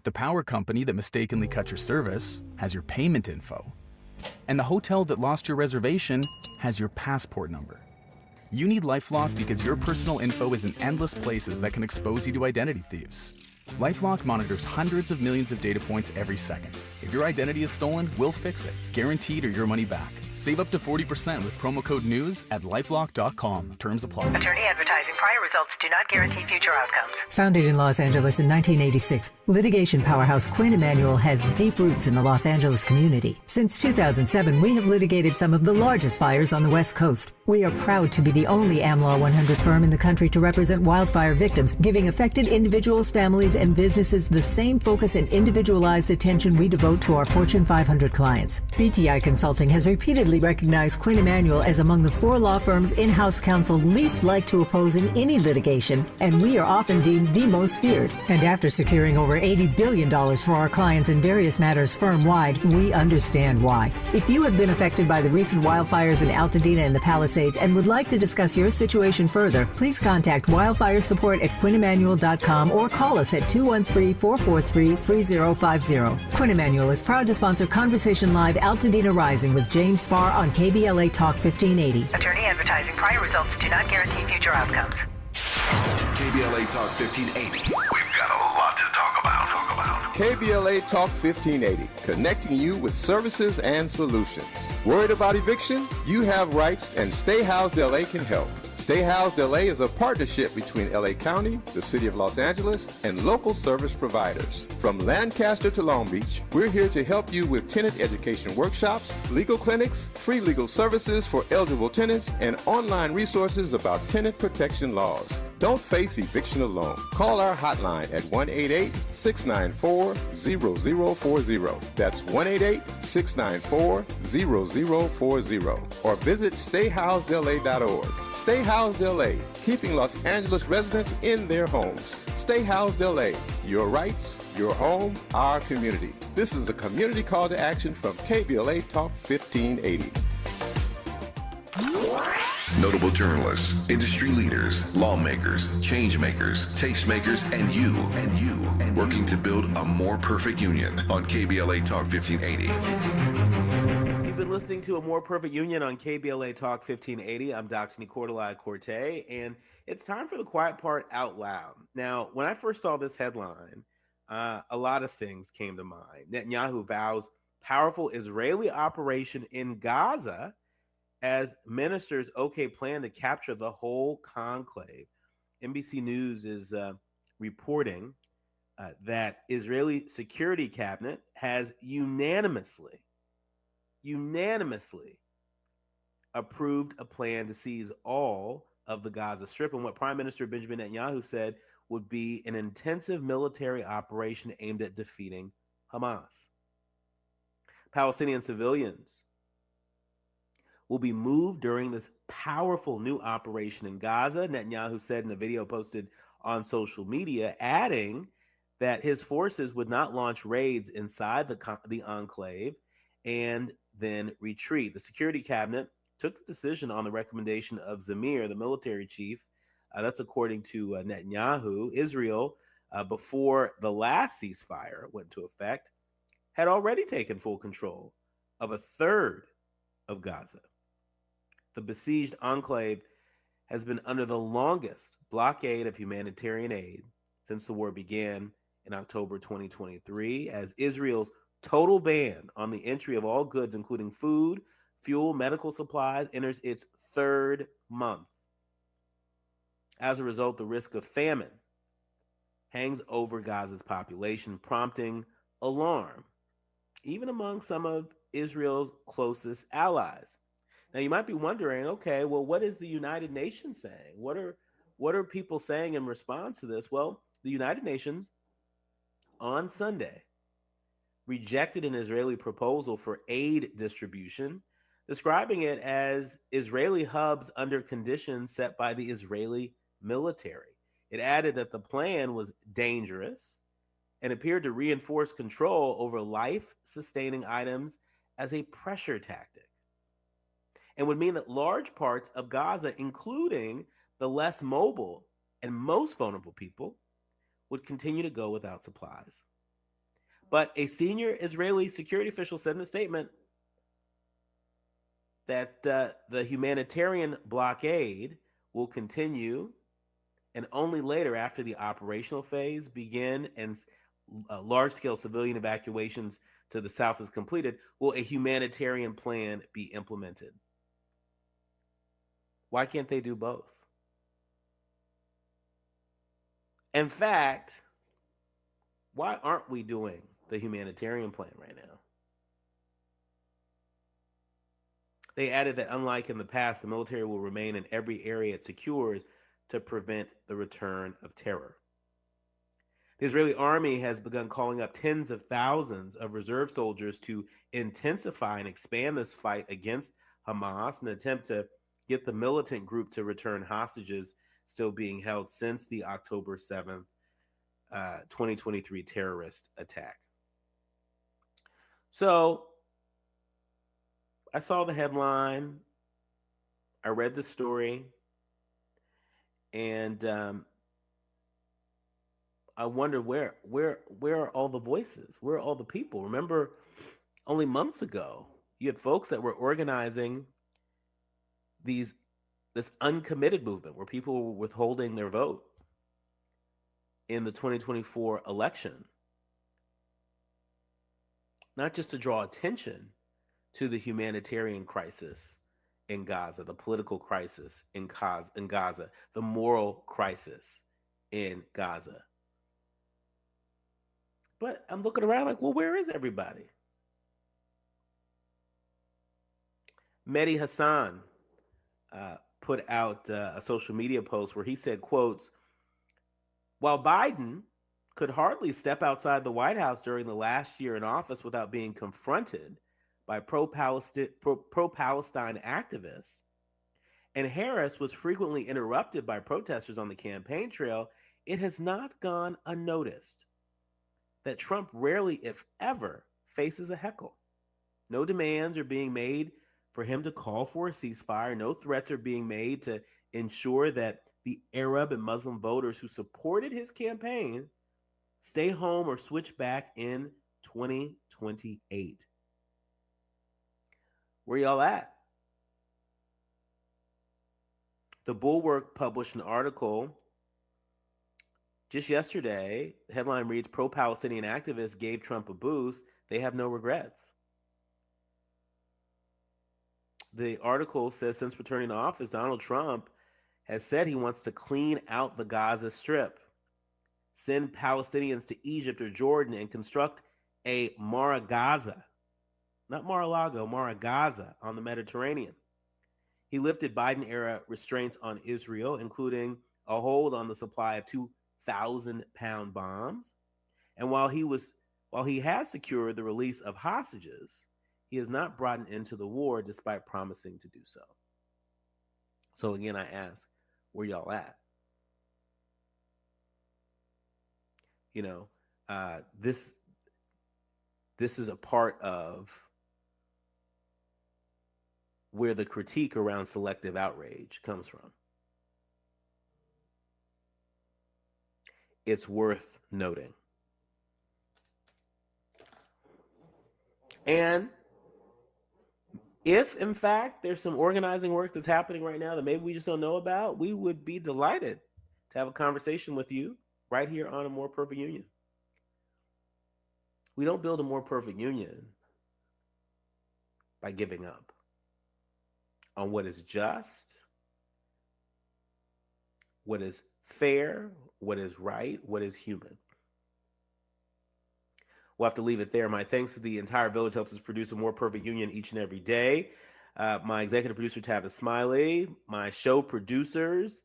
The power company that mistakenly cut your service has your payment info. And the hotel that lost your reservation has your passport number. You need LifeLock because your personal info is in endless places that can expose you to identity thieves. LifeLock monitors hundreds of millions of data points every second. If your identity is stolen, we'll fix it, guaranteed or your money back. Save up to 40% with promo code NEWS at LifeLock.com. Terms apply. Attorney advertising. Prior results do not guarantee future outcomes. Founded in Los Angeles in 1986, litigation powerhouse Quinn Emanuel has deep roots in the Los Angeles community. Since 2007, we have litigated some of the largest fires on the West Coast. We are proud to be the only AmLaw 100 firm in the country to represent wildfire victims, giving affected individuals, families, and businesses the same focus and individualized attention we devote to our Fortune 500 clients. BTI Consulting has repeatedly recognized Quinn Emanuel as among the 4 law firms in-house counsel least liked to oppose in any litigation, and we are often deemed the most feared. And after securing over $80 billion for our clients in various matters firm-wide, we understand why. If you have been affected by the recent wildfires in Altadena and the Palisades and would like to discuss your situation further, please contact wildfiresupport@QuinnEmanuel.com or call us at 213-443-3050. Quinn Emanuel is proud to sponsor Conversation Live Altadena Rising with James Farr on KBLA Talk 1580. Attorney advertising. Prior results do not guarantee future outcomes. KBLA Talk 1580. We've got a lot to talk about. KBLA Talk 1580, connecting you with services and solutions. Worried about eviction? You have rights, and Stay Housed LA can help. Stay Housed LA is a partnership between LA County, the City of Los Angeles, and local service providers. From Lancaster to Long Beach, we're here to help you with tenant education workshops, legal clinics, free legal services for eligible tenants, and online resources about tenant protection laws. Don't face eviction alone. Call our hotline at 1-888-694-0040. That's 1-888-694-0040. Or visit stayhousedla.org. Stay Housed LA, keeping Los Angeles residents in their homes. Stay Housed LA, your rights, your home, our community. This is a community call to action from KBLA Talk 1580. Notable journalists, industry leaders, lawmakers, change makers, tastemakers, and you, working to build a more perfect union on KBLA Talk 1580. You've been listening to A More Perfect Union on KBLA Talk 1580. I'm Dr. Nii-Quartelai Quartey, and it's time for the quiet part out loud. Now, when I first saw this headline, a lot of things came to mind. Netanyahu vows powerful Israeli operation in Gaza as ministers plan to capture the whole conclave. NBC News is reporting that Israeli security cabinet has unanimously approved a plan to seize all of the Gaza Strip, and what Prime Minister Benjamin Netanyahu said would be an intensive military operation aimed at defeating Hamas. Palestinian civilians will be moved during this powerful new operation in Gaza, Netanyahu said in a video posted on social media, adding that his forces would not launch raids inside the enclave and then retreat. The security cabinet took the decision on the recommendation of Zamir, the military chief. That's according to Netanyahu. Israel, before the last ceasefire went into effect, had already taken full control of a third of Gaza. The besieged enclave has been under the longest blockade of humanitarian aid since the war began in October 2023, as Israel's total ban on the entry of all goods, including food, fuel, medical supplies, enters its third month. As a result, the risk of famine hangs over Gaza's population, prompting alarm, even among some of Israel's closest allies. Now, you might be wondering, okay, well, what is the United Nations saying? What are people saying in response to this? Well, the United Nations on Sunday rejected an Israeli proposal for aid distribution, describing it as Israeli hubs under conditions set by the Israeli military. It added that the plan was dangerous and appeared to reinforce control over life-sustaining items as a pressure tactic, and would mean that large parts of Gaza, including the less mobile and most vulnerable people, would continue to go without supplies. But a senior Israeli security official said in a statement that the humanitarian blockade will continue, and only later, after the operational phase begin and large-scale civilian evacuations to the south is completed, will a humanitarian plan be implemented. Why can't they do both? In fact, why aren't we doing the humanitarian plan right now? They added that unlike in the past, the military will remain in every area it secures to prevent the return of terror. The Israeli army has begun calling up tens of thousands of reserve soldiers to intensify and expand this fight against Hamas in an attempt to get the militant group to return hostages still being held since the October 7th, 2023 terrorist attack. So I saw the headline, I read the story, and I wonder where are all the voices? Where are all the people? Remember, only months ago, you had folks that were organizing this uncommitted movement where people were withholding their vote in the 2024 election. not just to draw attention to the humanitarian crisis in Gaza, the political crisis in Gaza, the moral crisis in Gaza. But I'm looking around like, well, where is everybody? Mehdi Hassan put out a social media post where he said, quotes, while Biden could hardly step outside the White House during the last year in office without being confronted by pro-Palestine activists, and Harris was frequently interrupted by protesters on the campaign trail, it has not gone unnoticed that Trump rarely, if ever, faces a heckle. No demands are being made for him to call for a ceasefire. No threats are being made to ensure that the Arab and Muslim voters who supported his campaign stay home or switch back in 2028. Where y'all at? The Bulwark published an article just yesterday. The headline reads, pro-Palestinian activists gave Trump a boost. They have no regrets. The article says since returning to office, Donald Trump has said he wants to clean out the Gaza Strip, send Palestinians to Egypt or Jordan, and construct a Mara Gaza, not Mar-a-Lago, Mara Gaza on the Mediterranean. He lifted Biden-era restraints on Israel, including a hold on the supply of 2,000-pound bombs. And while he has secured the release of hostages, he has not brought an end to the war despite promising to do so. So again, I ask, where y'all at? You know, this is a part of where the critique around selective outrage comes from. It's worth noting. And if, in fact, there's some organizing work that's happening right now that maybe we just don't know about, we would be delighted to have a conversation with you right here on A More Perfect Union. We don't build a more perfect union by giving up on what is just, what is fair, what is right, what is human. We'll have to leave it there. My thanks to the entire village helps us produce A More Perfect Union each and every day. My executive producer, Tavis Smiley. My show producers,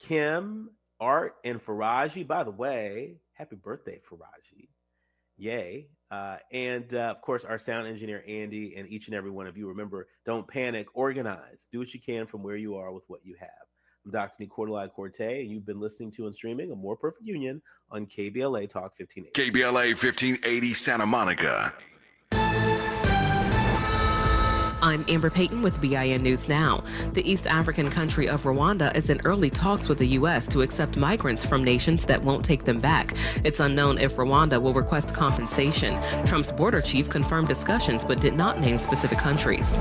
Kim, Art, and Faraji. By the way, happy birthday, Faraji. Yay. And of course, our sound engineer, Andy, and each and every one of you. Remember, don't panic, organize. Do what you can from where you are with what you have. I'm Dr. Nii-Quartelai Quartey, and you've been listening to and streaming A More Perfect Union on KBLA Talk 1580. KBLA 1580 Santa Monica. I'm Amber Payton with BIN News Now. The East African country of Rwanda is in early talks with the U.S. to accept migrants from nations that won't take them back. It's unknown if Rwanda will request compensation. Trump's border chief confirmed discussions but did not name specific countries.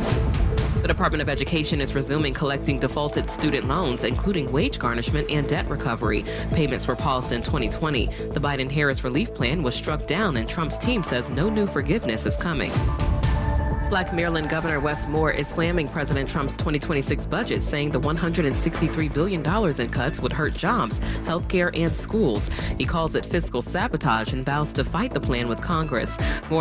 The Department of Education is resuming collecting defaulted student loans, including wage garnishment and debt recovery. Payments were paused in 2020. The Biden-Harris relief plan was struck down, and Trump's team says no new forgiveness is coming. Black Maryland Governor Wes Moore is slamming President Trump's 2026 budget, saying the $163 billion in cuts would hurt jobs, healthcare, and schools. He calls it fiscal sabotage and vows to fight the plan with Congress. Moore